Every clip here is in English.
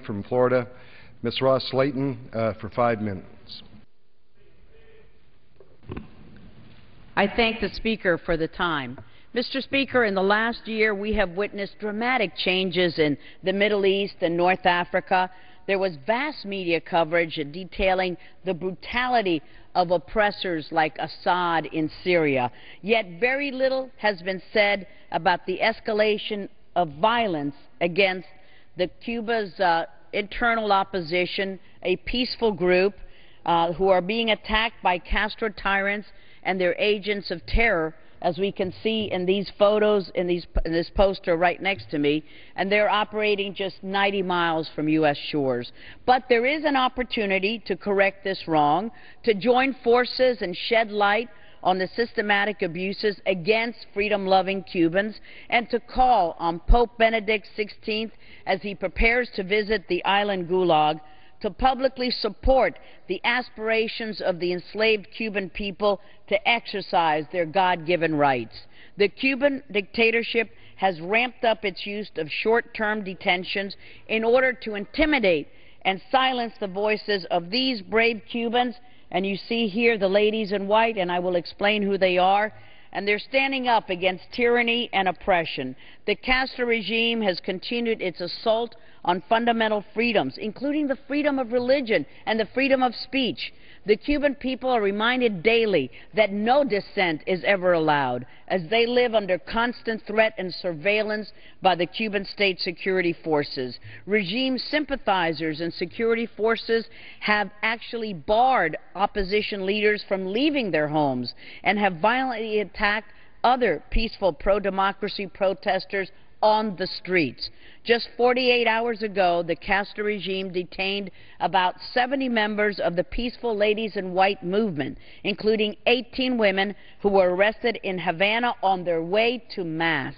from Florida, Ms. Ross Slayton, for 5 minutes. I thank the Speaker for the time. Mr. Speaker, in the last year we have witnessed dramatic changes in the Middle East and North Africa. There was vast media coverage detailing the brutality of oppressors like Assad in Syria. Yet very little has been said about the escalation of violence against the Cuba's internal opposition, a peaceful group who are being attacked by Castro tyrants and their agents of terror, as we can see in these photos, in this poster right next to me, and they're operating just 90 miles from U.S. shores. But there is an opportunity to correct this wrong, to join forces and shed light on the systematic abuses against freedom-loving Cubans, and to call on Pope Benedict XVI as he prepares to visit the island Gulag to publicly support the aspirations of the enslaved Cuban people to exercise their God-given rights. The Cuban dictatorship has ramped up its use of short-term detentions in order to intimidate and silence the voices of these brave Cubans. And you see here the ladies in white, and I will explain who they are. And they're standing up against tyranny and oppression. The Castro regime has continued its assault on fundamental freedoms, including the freedom of religion and the freedom of speech. The Cuban people are reminded daily that no dissent is ever allowed, as they live under constant threat and surveillance by the Cuban state security forces. Regime sympathizers and security forces have actually barred opposition leaders from leaving their homes and have violently attacked other peaceful pro-democracy protesters on the streets. Just 48 hours ago, the Castro regime detained about 70 members of the peaceful Ladies in White movement, including 18 women who were arrested in Havana on their way to Mass.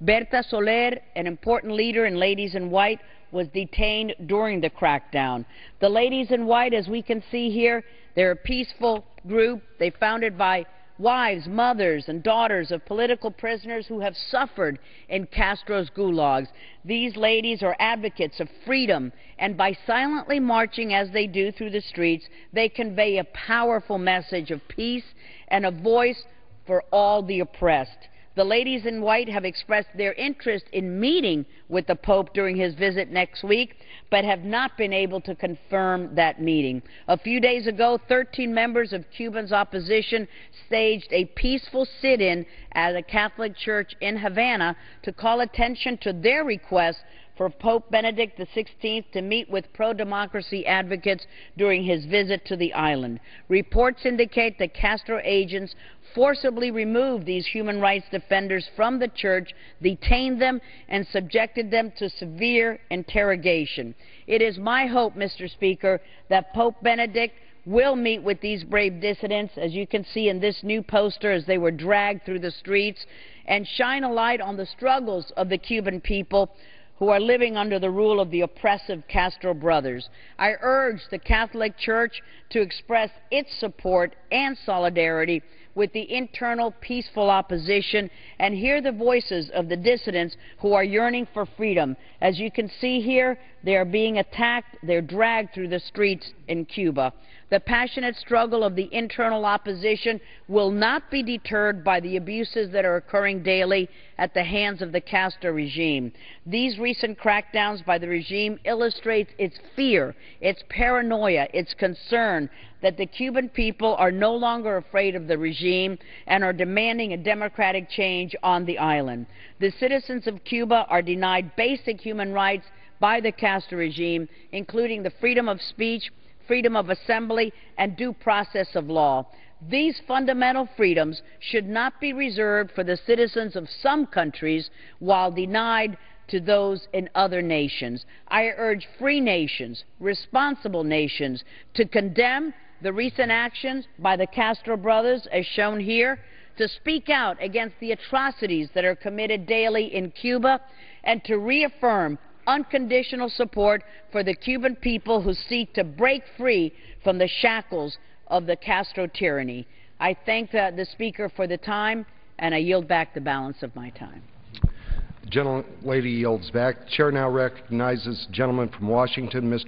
Berta Soler, an important leader in Ladies in White, was detained during the crackdown. The Ladies in White, as we can see here, they're a peaceful group. They founded by wives, mothers, and daughters of political prisoners who have suffered in Castro's gulags. These ladies are advocates of freedom, and by silently marching as they do through the streets, they convey a powerful message of peace and a voice for all the oppressed. The Ladies in White have expressed their interest in meeting with the Pope during his visit next week, but have not been able to confirm that meeting. A few days ago, 13 members of Cuba's opposition staged a peaceful sit-in at a Catholic church in Havana to call attention to their request for Pope Benedict XVI to meet with pro-democracy advocates during his visit to the island. Reports indicate that Castro agents forcibly removed these human rights defenders from the church, detained them, and subjected them to severe interrogation. It is my hope, Mr. Speaker, that Pope Benedict will meet with these brave dissidents, as you can see in this new poster as they were dragged through the streets, and shine a light on the struggles of the Cuban people who are living under the rule of the oppressive Castro brothers. I urge the Catholic Church to express its support and solidarity with the internal peaceful opposition and hear the voices of the dissidents who are yearning for freedom. As you can see here, they are being attacked, they're dragged through the streets in Cuba. The passionate struggle of the internal opposition will not be deterred by the abuses that are occurring daily at the hands of the Castro regime. These recent crackdowns by the regime illustrates its fear, its paranoia, its concern that the Cuban people are no longer afraid of the regime and are demanding a democratic change on the island. The citizens of Cuba are denied basic human rights by the Castro regime, including the freedom of speech, freedom of assembly, and due process of law. These fundamental freedoms should not be reserved for the citizens of some countries while denied to those in other nations. I urge free nations, responsible nations, to condemn the recent actions by the Castro brothers, as shown here, to speak out against the atrocities that are committed daily in Cuba, and to reaffirm unconditional support for the Cuban people who seek to break free from the shackles of the Castro tyranny. I thank the Speaker for the time, and I yield back the balance of my time. The gentlelady yields back. The chair now recognizes the gentleman from Washington, Mr.